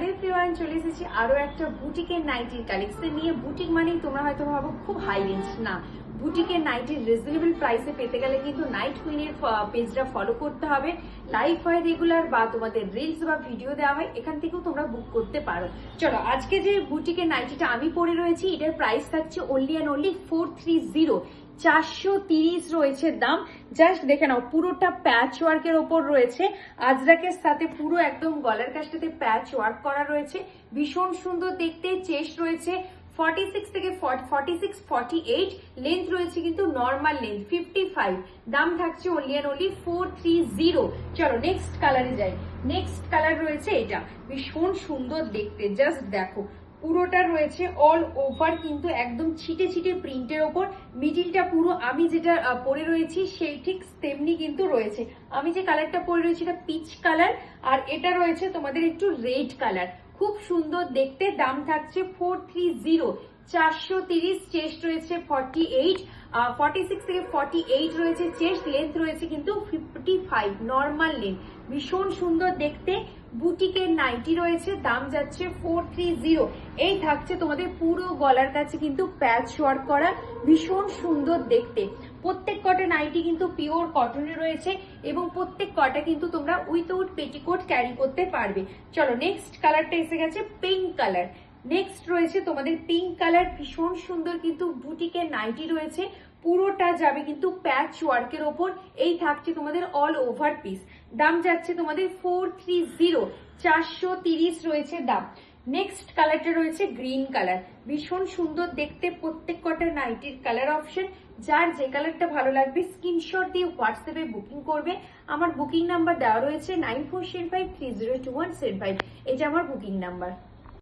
Hello everyone, চলে এসেছি আরো একটা বুটিকের নাইটির কালেকশন নিয়ে। বুটিক মানেই তোমরা হয়তো ভাবো খুব হাই রেঞ্জ, না। বুটিকের নাইটির রিজনেবল প্রাইসে পেতে গেলে কিন্তু নাইট কুইনের পেজটা ফলো করতে হবে। লাইভ হয় রেগুলার, বা তোমাদের রিলস বা ভিডিও দেওয়া হয়, এখান থেকেও তোমরা বুক করতে পারো। চলো, আজকে যে বুটিকের নাইটিটা আমি পরে রয়েছি, এটার প্রাইস থাকছে অনলি অ্যান্ড অনলি 430। 430 রয়েছে দাম। জাস্ট দেখে নাও, পুরোটা প্যাচ ওয়ার্কের ওপর রয়েছে। আজরাকের সাথে পুরো একদম গলার কাছটাতে প্যাচ ওয়ার্ক করা রয়েছে, ভীষণ সুন্দর দেখতে। চেস্ট রয়েছে 46 থেকে 46-48, লেন্থ রয়েছে কিন্তু নর্মাল লেন্থ 55। দাম থাকছে অনলি অ্যান্ড অনলি 430। চলো নেক্সট কালারে যাই। নেক্সট কালার রয়েছে এটা, ভীষণ সুন্দর দেখতে। জাস্ট দেখো, পুরোটা রয়েছে অল ওভার কিন্তু একদম ছিটে ছিটে প্রিন্টের ওপর। মিডিলটা পুরো আমি যেটা পরে রয়েছি সেই ঠিক তেমনি কিন্তু রয়েছে। আমি যে কালারটা পরে রয়েছি এটা পিচ কালার, আর এটা রয়েছে তোমাদের একটু রেড কালার। খুব সুন্দর দেখতে। দাম থাকছে 430। 430। চেস্ট রয়েছে 48, 46 থেকে 48 রয়েছে চেস্ট। লেন্থ রয়েছে কিন্তু 55, নর্মাল লেন্থ। ভীষণ সুন্দর দেখতে বুটিকের নাইটি রয়েছে। দাম যাচ্ছে 430। এই থাকছে তোমাদের পুরো গলার কাছে কিন্তু প্যাচ ওয়ার্ক করা, ভীষণ সুন্দর দেখতে। প্রত্যেক কটা নাইটি কিন্তু পিওর কটনের রয়েছে, এবং প্রত্যেক কটা কিন্তু তোমরা উইথআউট পেটিকোট ক্যারি করতে পারবে। চলো নেক্সট কালারটা এসে গেছে পিঙ্ক কালার। নেক্সট রয়েছে তোমাদের পিঙ্ক কালার, ভীষণ সুন্দর কিন্তু বুটিকের নাইটি রয়েছে। পুরোটা যাবে কিন্তু প্যাচ ওয়ার্কের ওপর। এই থাকছে তোমাদের অল ওভার পিস। দাম যাচ্ছে তোমাদের 430। 430 রয়েছে দাম। নেক্সট কালারটা রয়েছে গ্রিন কালার, ভীষণ সুন্দর দেখতে। প্রত্যেক কটা নাইটির কালার অপশন, যার যে কালারটা ভালো লাগবে স্ক্রিনশট দিয়ে হোয়াটসঅ্যাপে বুকিং করবে। আমার বুকিং নাম্বার দেওয়া রয়েছে 9475302175। এটা আমার বুকিং নাম্বার।